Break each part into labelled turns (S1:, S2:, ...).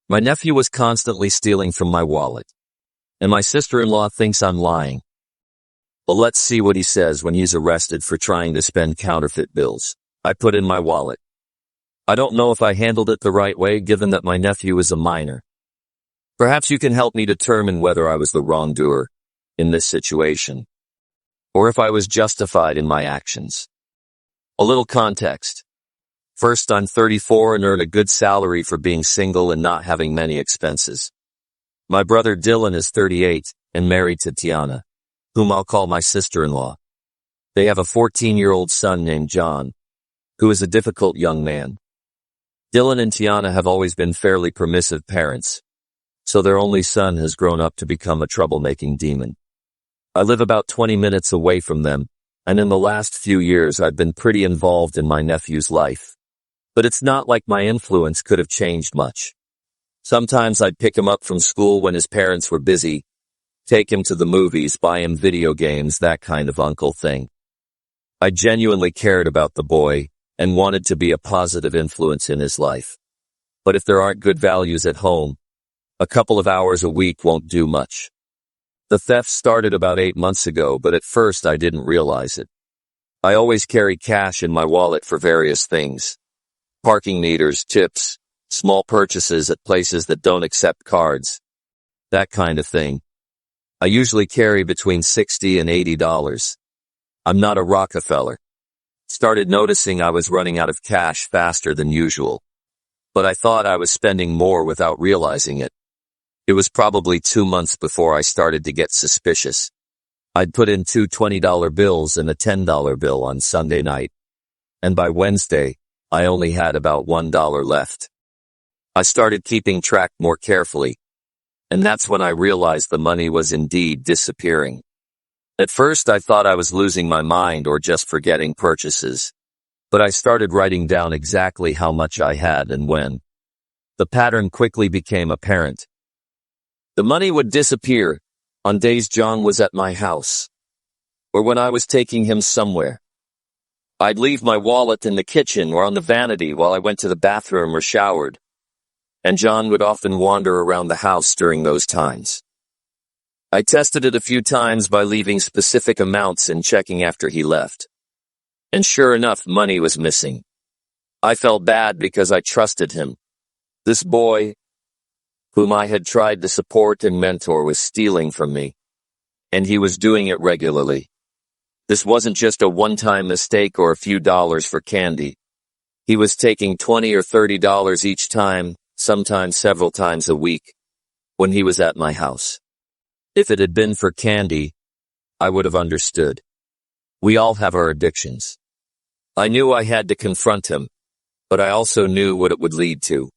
S1: My nephew was constantly stealing from my wallet, and my sister-in-law thinks I'm lying. But let's see what he says when he's arrested for trying to spend counterfeit bills I put in my wallet. I don't know if I handled it the right way given that my nephew is a minor. Perhaps you can help me determine whether I was the wrongdoer in this situation, or if I was justified in my actions. A little context. First, I'm 34 and earn a good salary for being single and not having many expenses. My brother Dylan is 38 and married to Tiana, whom I'll call my sister-in-law. They have a 14-year-old son named John, who is a difficult young man. Dylan and Tiana have always been fairly permissive parents, so their only son has grown up to become a troublemaking demon. I live about 20 minutes away from them, and in the last few years I've been pretty involved in my nephew's life. But it's not like my influence could have changed much. Sometimes I'd pick him up from school when his parents were busy, take him to the movies, buy him video games, that kind of uncle thing. I genuinely cared about the boy and wanted to be a positive influence in his life. But if there aren't good values at home, a couple of hours a week won't do much. The theft started about 8 months ago, but at first I didn't realize it. I always carry cash in my wallet for various things. Parking meters, tips, small purchases at places that don't accept cards. That kind of thing. I usually carry between $60 and $80. I'm not a Rockefeller. Started noticing I was running out of cash faster than usual, but I thought I was spending more without realizing it. It was probably 2 months before I started to get suspicious. I'd put in 2 $20 bills and a $10 bill on Sunday night, and by Wednesday, I only had about $1 left. I started keeping track more carefully, and that's when I realized the money was indeed disappearing. At first, I thought I was losing my mind or just forgetting purchases, but I started writing down exactly how much I had and when. The pattern quickly became apparent. The money would disappear on days John was at my house, or when I was taking him somewhere. I'd leave my wallet in the kitchen or on the vanity while I went to the bathroom or showered, and John would often wander around the house during those times. I tested it a few times by leaving specific amounts and checking after he left. And sure enough, money was missing. I felt bad because I trusted him. This boy, whom I had tried to support and mentor, was stealing from me, and he was doing it regularly. This wasn't just a one-time mistake or a few dollars for candy. He was taking $20 or $30 each time, sometimes several times a week, when he was at my house. If it had been for candy, I would have understood. We all have our addictions. I knew I had to confront him, but I also knew what it would lead to.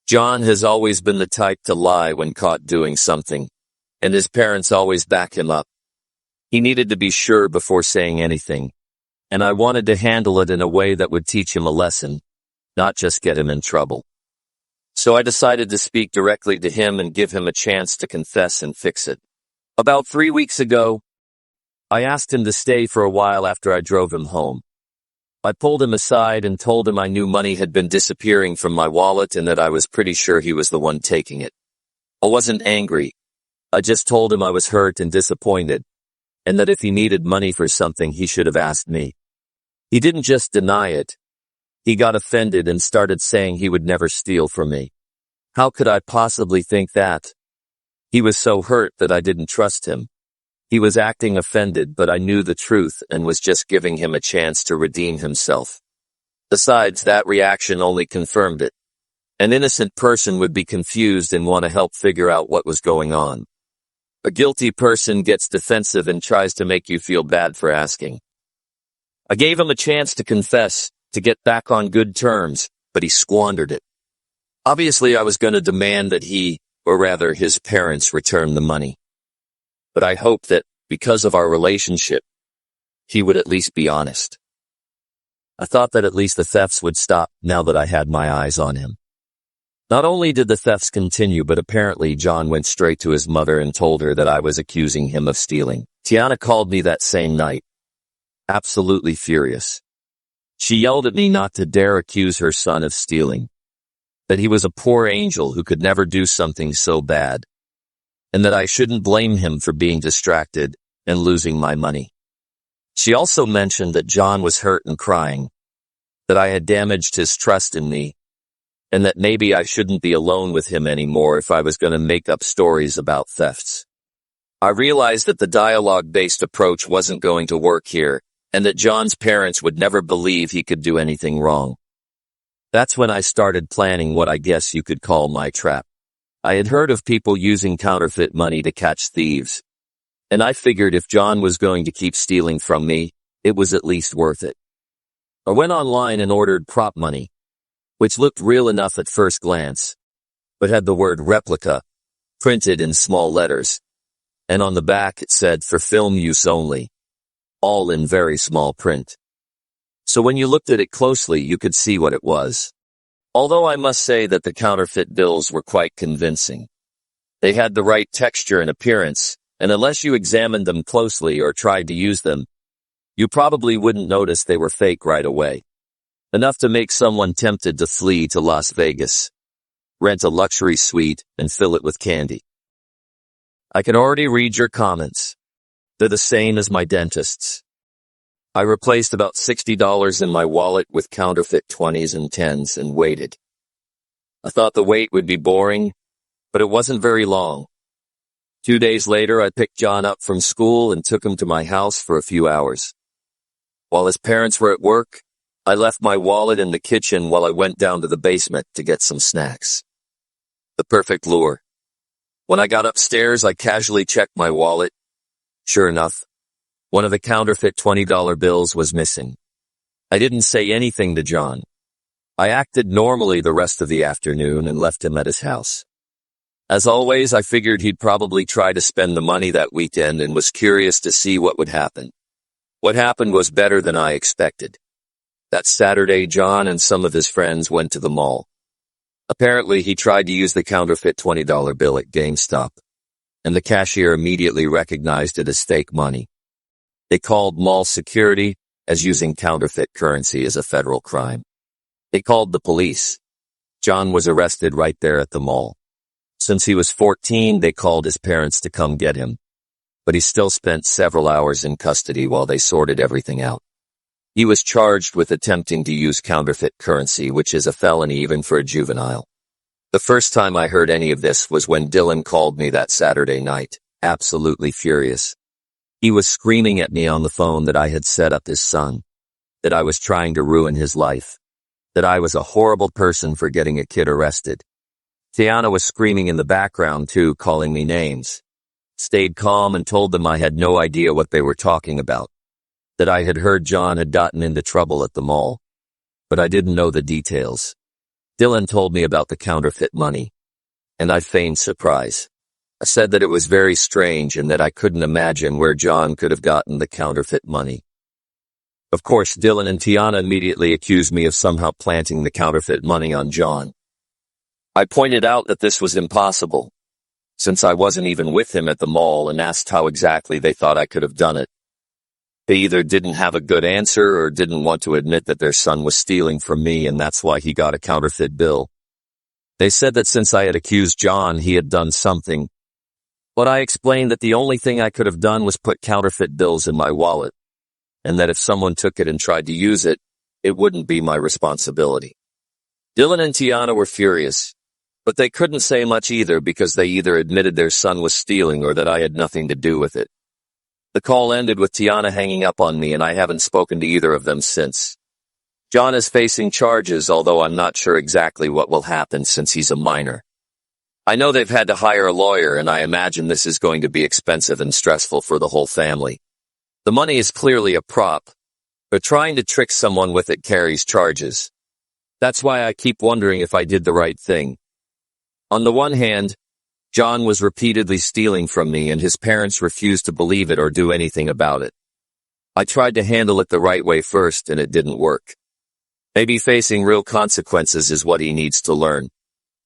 S1: John has always been the type to lie when caught doing something, and his parents always back him up. He needed to be sure before saying anything, and I wanted to handle it in a way that would teach him a lesson, not just get him in trouble. So I decided to speak directly to him and give him a chance to confess and fix it. About 3 weeks ago, I asked him to stay for a while after I drove him home. I pulled him aside and told him I knew money had been disappearing from my wallet and that I was pretty sure he was the one taking it. I wasn't angry. I just told him I was hurt and disappointed, and that if he needed money for something, he should have asked me. He didn't just deny it. He got offended and started saying he would never steal from me. How could I possibly think that? He was so hurt that I didn't trust him. He was acting offended, but I knew the truth and was just giving him a chance to redeem himself. Besides, that reaction only confirmed it. An innocent person would be confused and want to help figure out what was going on. A guilty person gets defensive and tries to make you feel bad for asking. I gave him a chance to confess, to get back on good terms, but he squandered it. Obviously, I was going to demand that he, or rather his parents, return the money. But I hoped that, because of our relationship, he would at least be honest. I thought that at least the thefts would stop now that I had my eyes on him. Not only did the thefts continue, but apparently John went straight to his mother and told her that I was accusing him of stealing. Tiana called me that same night, absolutely furious. She yelled at me not to dare accuse her son of stealing. that he was a poor angel who could never do something so bad, and that I shouldn't blame him for being distracted and losing my money. She also mentioned that John was hurt and crying, that I had damaged his trust in me, and that maybe I shouldn't be alone with him anymore if I was going to make up stories about thefts. I realized that the dialogue-based approach wasn't going to work here, and that John's parents would never believe he could do anything wrong. That's when I started planning what I guess you could call my trap. I had heard of people using counterfeit money to catch thieves, and I figured if John was going to keep stealing from me, it was at least worth it. I went online and ordered prop money, which looked real enough at first glance, but had the word replica printed in small letters, and on the back it said for film use only, all in very small print. So when you looked at it closely, you could see what it was. Although I must say that the counterfeit bills were quite convincing. They had the right texture and appearance, and unless you examined them closely or tried to use them, you probably wouldn't notice they were fake right away. Enough to make someone tempted to flee to Las Vegas, rent a luxury suite, and fill it with candy. I can already read your comments. They're the same as my dentist's. I replaced about $60 in my wallet with counterfeit 20s and 10s and waited. I thought the wait would be boring, but it wasn't very long. 2 days later, I picked John up from school and took him to my house for a few hours. While his parents were at work, I left my wallet in the kitchen while I went down to the basement to get some snacks. The perfect lure. When I got upstairs, I casually checked my wallet. Sure enough, one of the counterfeit $20 bills was missing. I didn't say anything to John. I acted normally the rest of the afternoon and left him at his house. As always, I figured he'd probably try to spend the money that weekend and was curious to see what would happen. What happened was better than I expected. That Saturday, John and some of his friends went to the mall. Apparently, he tried to use the counterfeit $20 bill at GameStop, and the cashier immediately recognized it as fake money. They called mall security, as using counterfeit currency is a federal crime. They called the police. John was arrested right there at the mall. Since he was 14, they called his parents to come get him, but he still spent several hours in custody while they sorted everything out. He was charged with attempting to use counterfeit currency, which is a felony even for a juvenile. The first time I heard any of this was when Dylan called me that Saturday night, absolutely furious. He was screaming at me on the phone that I had set up his son, that I was trying to ruin his life, that I was a horrible person for getting a kid arrested. Tiana was screaming in the background too, calling me names. Stayed calm and told them I had no idea what they were talking about, that I had heard John had gotten into trouble at the mall, but I didn't know the details. Dylan told me about the counterfeit money, and I feigned surprise. I said that it was very strange and that I couldn't imagine where John could have gotten the counterfeit money. Of course, Dylan and Tiana immediately accused me of somehow planting the counterfeit money on John. I pointed out that this was impossible, since I wasn't even with him at the mall, and asked how exactly they thought I could have done it. They either didn't have a good answer or didn't want to admit that their son was stealing from me, and that's why he got a counterfeit bill. They said that since I had accused John, he had done something. But I explained that the only thing I could have done was put counterfeit bills in my wallet, and that if someone took it and tried to use it, it wouldn't be my responsibility. Dylan and Tiana were furious, but they couldn't say much either because they either admitted their son was stealing or that I had nothing to do with it. The call ended with Tiana hanging up on me, and I haven't spoken to either of them since. John is facing charges, although I'm not sure exactly what will happen since he's a minor. I know they've had to hire a lawyer, and I imagine this is going to be expensive and stressful for the whole family. The money is clearly a prop, but trying to trick someone with it carries charges. That's why I keep wondering if I did the right thing. On the one hand, John was repeatedly stealing from me, and his parents refused to believe it or do anything about it. I tried to handle it the right way first, and it didn't work. Maybe facing real consequences is what he needs to learn.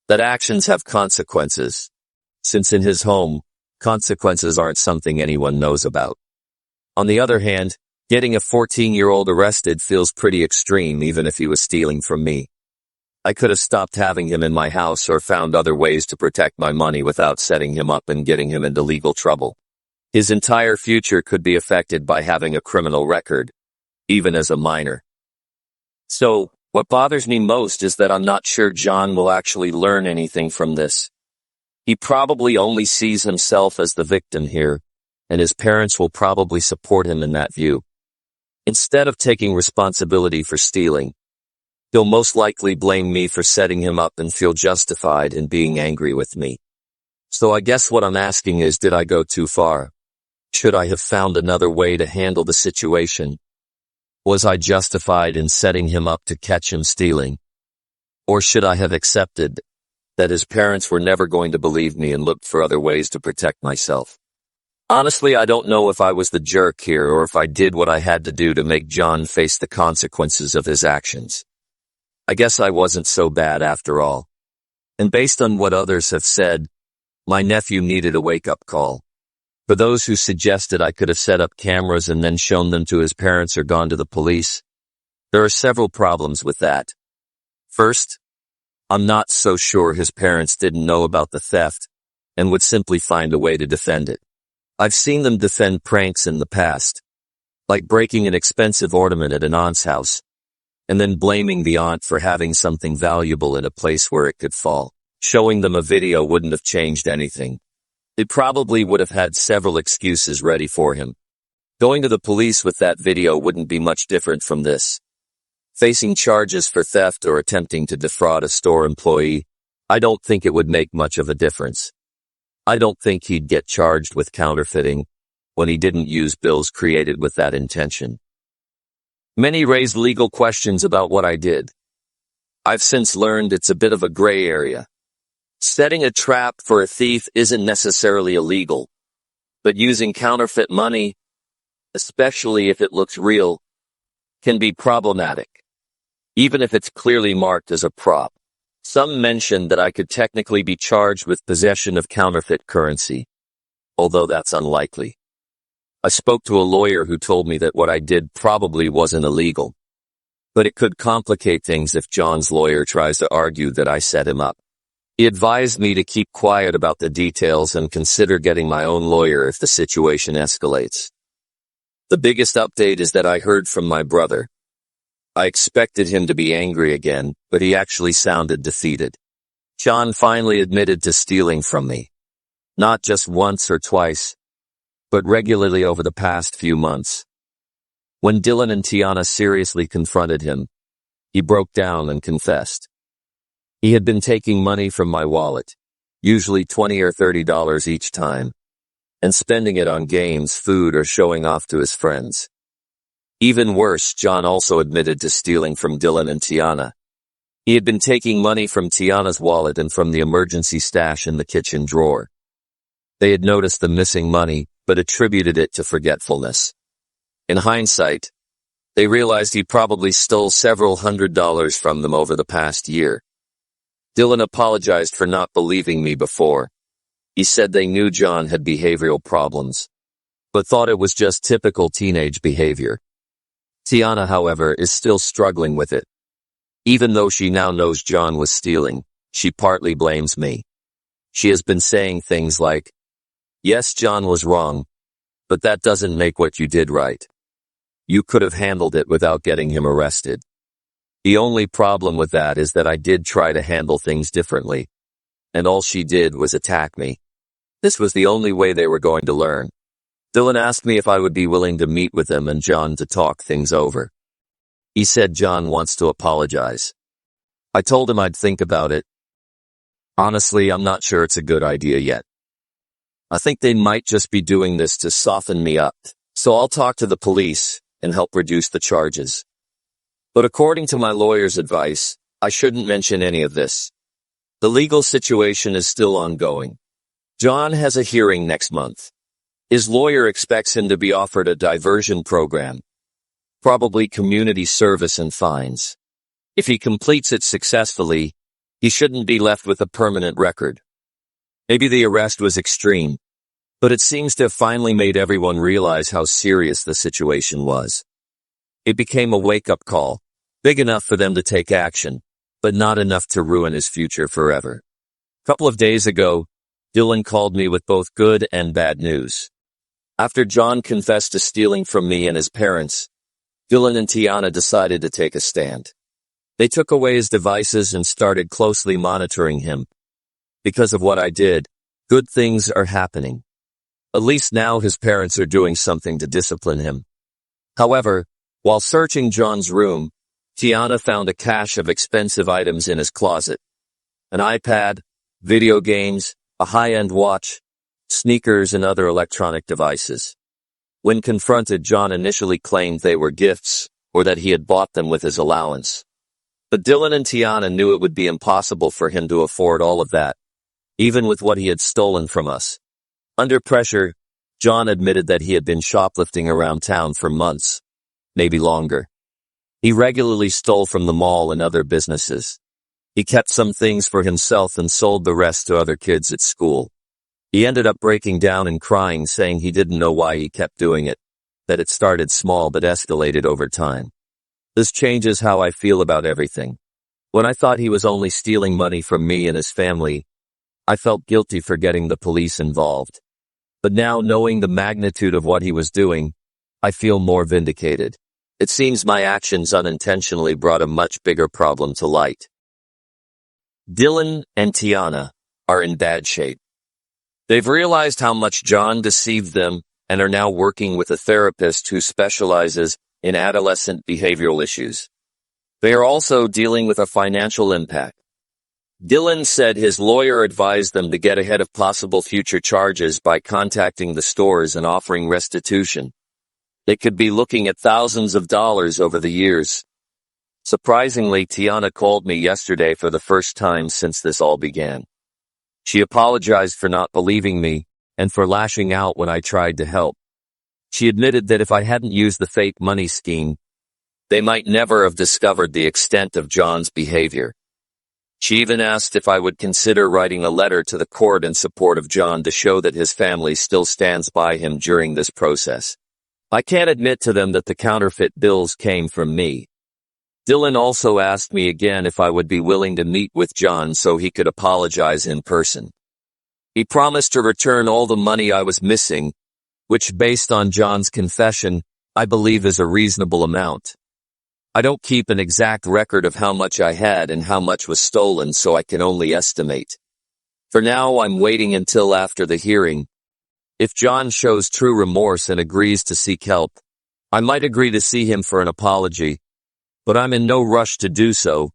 S1: That actions have consequences, since in his home, consequences aren't something anyone knows about. On the other hand, getting a 14-year-old arrested feels pretty extreme even if he was stealing from me. I could have stopped having him in my house or found other ways to protect my money without setting him up and getting him into legal trouble. His entire future could be affected by having a criminal record, even as a minor. So, what bothers me most is that I'm not sure John will actually learn anything from this. He probably only sees himself as the victim here, and his parents will probably support him in that view. Instead of taking responsibility for stealing, he'll most likely blame me for setting him up and feel justified in being angry with me. So I guess what I'm asking is, did I go too far? Should I have found another way to handle the situation? Was I justified in setting him up to catch him stealing? Or should I have accepted that his parents were never going to believe me and looked for other ways to protect myself? Honestly, I don't know if I was the jerk here or if I did what I had to do to make John face the consequences of his actions. I guess I wasn't so bad after all. And based on what others have said, my nephew needed a wake-up call. For those who suggested I could have set up cameras and then shown them to his parents or gone to the police, there are several problems with that. First, I'm not so sure his parents didn't know about the theft and would simply find a way to defend it. I've seen them defend pranks in the past, like breaking an expensive ornament at an aunt's house, and then blaming the aunt for having something valuable in a place where it could fall. Showing them a video wouldn't have changed anything. They probably would have had several excuses ready for him. Going to the police with that video wouldn't be much different from this. Facing charges for theft or attempting to defraud a store employee, I don't think it would make much of a difference. I don't think he'd get charged with counterfeiting when he didn't use bills created with that intention. Many raised legal questions about what I did. I've since learned it's a bit of a gray area. Setting a trap for a thief isn't necessarily illegal, but using counterfeit money, especially if it looks real, can be problematic, even if it's clearly marked as a prop. Some mentioned that I could technically be charged with possession of counterfeit currency, although that's unlikely. I spoke to a lawyer who told me that what I did probably wasn't illegal, but it could complicate things if John's lawyer tries to argue that I set him up. He advised me to keep quiet about the details and consider getting my own lawyer if the situation escalates. The biggest update is that I heard from my brother. I expected him to be angry again, but he actually sounded defeated. John finally admitted to stealing from me. Not just once or twice, but regularly over the past few months. When Dylan and Tiana seriously confronted him, he broke down and confessed. He had been taking money from my wallet, usually $20 or $30 each time, and spending it on games, food, or showing off to his friends. Even worse, John also admitted to stealing from Dylan and Tiana. He had been taking money from Tiana's wallet and from the emergency stash in the kitchen drawer. They had noticed the missing money, but attributed it to forgetfulness. In hindsight, they realized he probably stole several $100s from them over the past year. Dylan apologized for not believing me before. He said they knew John had behavioral problems, but thought it was just typical teenage behavior. Tiana, however, is still struggling with it. Even though she now knows John was stealing, she partly blames me. She has been saying things like, "Yes, John was wrong, but that doesn't make what you did right. You could have handled it without getting him arrested." The only problem with that is that I did try to handle things differently, and all she did was attack me. This was the only way they were going to learn. Dylan asked me if I would be willing to meet with him and John to talk things over. He said John wants to apologize. I told him I'd think about it. Honestly, I'm not sure it's a good idea yet. I think they might just be doing this to soften me up, so I'll talk to the police and help reduce the charges. But according to my lawyer's advice, I shouldn't mention any of this. The legal situation is still ongoing. John has a hearing next month. His lawyer expects him to be offered a diversion program, probably community service and fines. If he completes it successfully, he shouldn't be left with a permanent record. Maybe the arrest was extreme, but it seems to have finally made everyone realize how serious the situation was. It became a wake-up call, big enough for them to take action. but not enough to ruin his future forever. A couple of days ago, Dylan called me with both good and bad news. After John confessed to stealing from me and his parents, Dylan and Tiana decided to take a stand. They took away his devices and started closely monitoring him. Because of what I did, good things are happening. At least now his parents are doing something to discipline him. However, while searching John's room, Tiana found a cache of expensive items in his closet. An iPad, video games, a high-end watch, sneakers, and other electronic devices. When confronted, John initially claimed they were gifts or that he had bought them with his allowance. But Dylan and Tiana knew it would be impossible for him to afford all of that, even with what he had stolen from us. Under pressure, John admitted that he had been shoplifting around town for months, maybe longer. He regularly stole from the mall and other businesses. He kept some things for himself and sold the rest to other kids at school. He ended up breaking down and crying, saying he didn't know why he kept doing it, that it started small but escalated over time. This changes how I feel about everything. When I thought he was only stealing money from me and his family, I felt guilty for getting the police involved. But now, knowing the magnitude of what he was doing, I feel more vindicated. It seems my actions unintentionally brought a much bigger problem to light. Dylan and Tiana are in bad shape. They've realized how much John deceived them and are now working with a therapist who specializes in adolescent behavioral issues. They are also dealing with a financial impact. Dylan said his lawyer advised them to get ahead of possible future charges by contacting the stores and offering restitution. They could be looking at thousands of dollars over the years. Surprisingly, Tiana called me yesterday for the first time since this all began. She apologized for not believing me and for lashing out when I tried to help. She admitted that if I hadn't used the fake money scheme, they might never have discovered the extent of John's behavior. She even asked if I would consider writing a letter to the court in support of John to show that his family still stands by him during this process. I can't admit to them that the counterfeit bills came from me. Dylan also asked me again if I would be willing to meet with John so he could apologize in person. He promised to return all the money I was missing, which, based on John's confession, I believe is a reasonable amount. I don't keep an exact record of how much I had and how much was stolen, so I can only estimate. For now, I'm waiting until after the hearing. If John shows true remorse and agrees to seek help, I might agree to see him for an apology, but I'm in no rush to do so,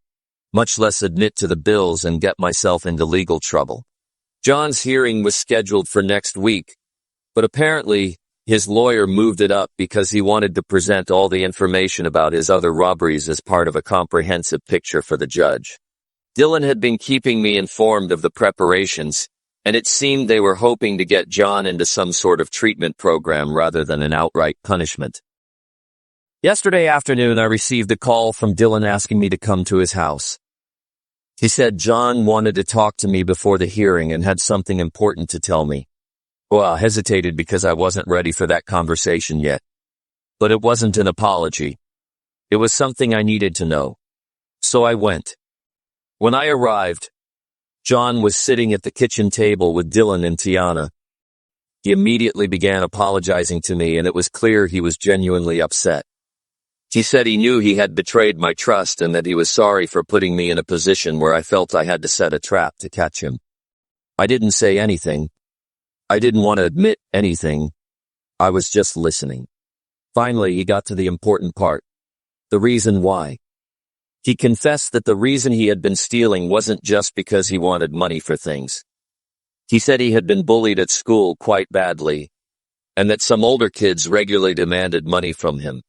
S1: much less admit to the bills and get myself into legal trouble. John's hearing was scheduled for next week, but apparently his lawyer moved it up because he wanted to present all the information about his other robberies as part of a comprehensive picture for the judge. Dylan had been keeping me informed of the preparations, and it seemed they were hoping to get John into some sort of treatment program rather than an outright punishment. Yesterday afternoon, I received a call from Dylan asking me to come to his house. He said John wanted to talk to me before the hearing and had something important to tell me. Well, I hesitated because I wasn't ready for that conversation yet. But it wasn't an apology. It was something I needed to know. So I went. When I arrived, John was sitting at the kitchen table with Dylan and Tiana. He immediately began apologizing to me, and it was clear he was genuinely upset. He said he knew he had betrayed my trust and that he was sorry for putting me in a position where I felt I had to set a trap to catch him. I didn't say anything. I didn't want to admit anything. I was just listening. Finally, he got to the important part. The reason why. He confessed that the reason he had been stealing wasn't just because he wanted money for things. He said he had been bullied at school quite badly, and that some older kids regularly demanded money from him.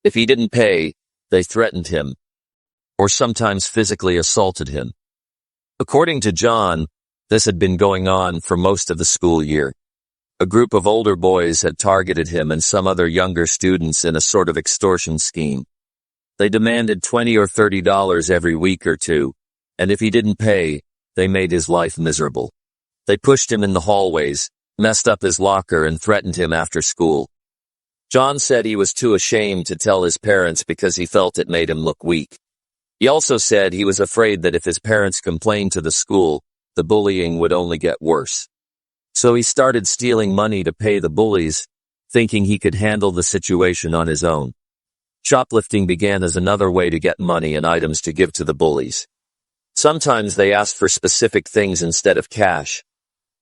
S1: If he didn't pay, they threatened him, or sometimes physically assaulted him. According to John, this had been going on for most of the school year. A group of older boys had targeted him and some other younger students in a sort of extortion scheme. They demanded $20 or $30 every week or two, and if he didn't pay, they made his life miserable. They pushed him in the hallways, messed up his locker, and threatened him after school. John said he was too ashamed to tell his parents because he felt it made him look weak. He also said he was afraid that if his parents complained to the school, the bullying would only get worse. So he started stealing money to pay the bullies, thinking he could handle the situation on his own. Shoplifting began as another way to get money and items to give to the bullies. Sometimes they asked for specific things instead of cash,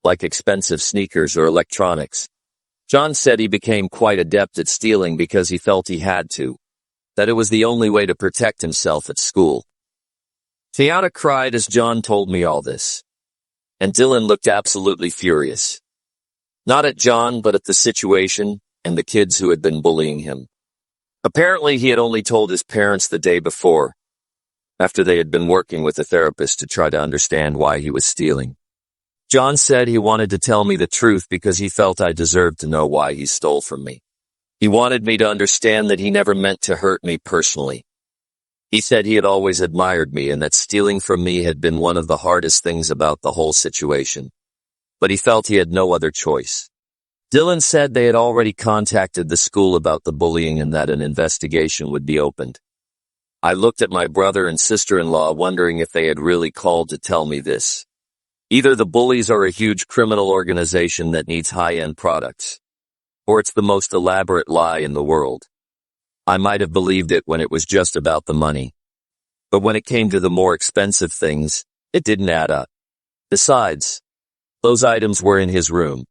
S1: like expensive sneakers or electronics. John said he became quite adept at stealing because he felt he had to, that it was the only way to protect himself at school. Tiana cried as John told me all this, and Dylan looked absolutely furious. Not at John, but at the situation and the kids who had been bullying him. Apparently, he had only told his parents the day before, after they had been working with a therapist to try to understand why he was stealing. John said he wanted to tell me the truth because he felt I deserved to know why he stole from me. He wanted me to understand that he never meant to hurt me personally. He said he had always admired me and that stealing from me had been one of the hardest things about the whole situation. But he felt he had no other choice. Dylan said they had already contacted the school about the bullying and that an investigation would be opened. I looked at my brother and sister-in-law wondering if they had really called to tell me this. Either the bullies are a huge criminal organization that needs high-end products, or it's the most elaborate lie in the world. I might have believed it when it was just about the money. But when it came to the more expensive things, it didn't add up. Besides, those items were in his room,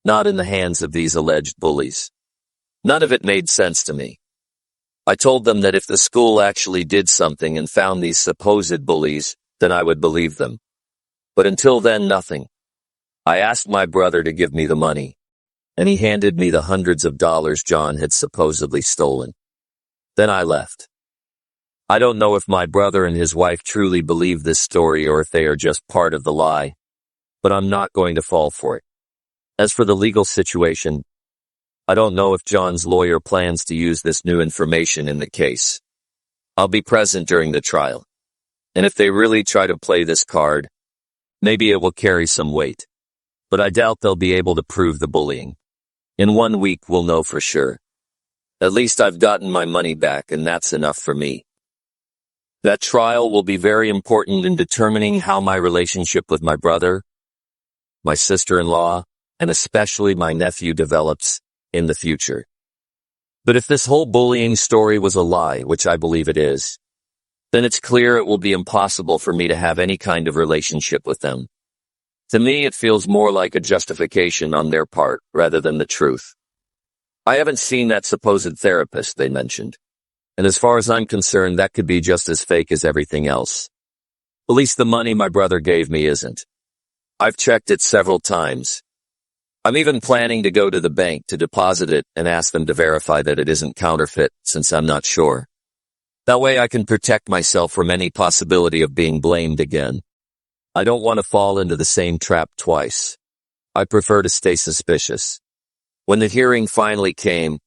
S1: not in the hands of these alleged bullies. None of it made sense to me. I told them that if the school actually did something and found these supposed bullies, then I would believe them. But until then, nothing. I asked my brother to give me the money, and he handed me the hundreds of dollars John had supposedly stolen. Then I left. I don't know if my brother and his wife truly believe this story or if they are just part of the lie, but I'm not going to fall for it. As for the legal situation, I don't know if John's lawyer plans to use this new information in the case. I'll be present during the trial, and if they really try to play this card, maybe it will carry some weight. But I doubt they'll be able to prove the bullying. In 1 week, we'll know for sure. At least I've gotten my money back, and that's enough for me. That trial will be very important in determining how my relationship with my brother, my sister-in-law, and especially my nephew develops in the future. But if this whole bullying story was a lie, which I believe it is, then it's clear it will be impossible for me to have any kind of relationship with them. To me, it feels more like a justification on their part rather than the truth. I haven't seen that supposed therapist they mentioned, and as far as I'm concerned, that could be just as fake as everything else. At least the money my brother gave me isn't. I've checked it several times. I'm even planning to go to the bank to deposit it and ask them to verify that it isn't counterfeit, since I'm not sure. That way I can protect myself from any possibility of being blamed again. I don't want to fall into the same trap twice. I prefer to stay suspicious. When the hearing finally came,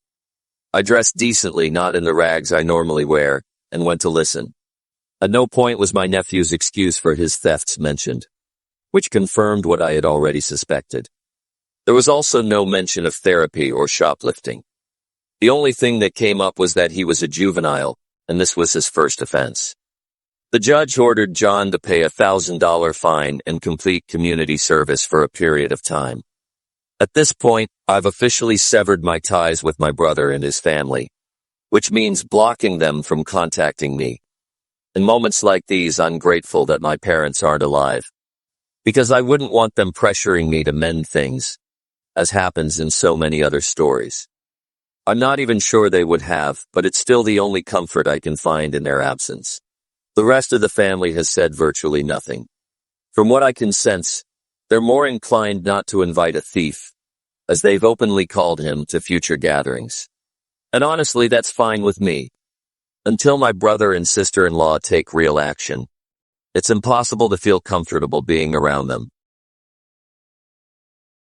S1: I dressed decently, not in the rags I normally wear, and went to listen. At no point was my nephew's excuse for his thefts mentioned, which confirmed what I had already suspected. There was also no mention of therapy or shoplifting. The only thing that came up was that he was a juvenile, and this was his first offense. The judge ordered John to pay a $1,000 fine and complete community service for a period of time. At this point, I've officially severed my ties with my brother and his family, which means blocking them from contacting me. In moments like these, I'm grateful that my parents aren't alive, because I wouldn't want them pressuring me to mend things, as happens in so many other stories. I'm not even sure they would have, but it's still the only comfort I can find in their absence. The rest of the family has said virtually nothing. From what I can sense, they're more inclined not to invite a thief, as they've openly called him to future gatherings. And honestly, that's fine with me. Until my brother and sister-in-law take real action, it's impossible to feel comfortable being around them.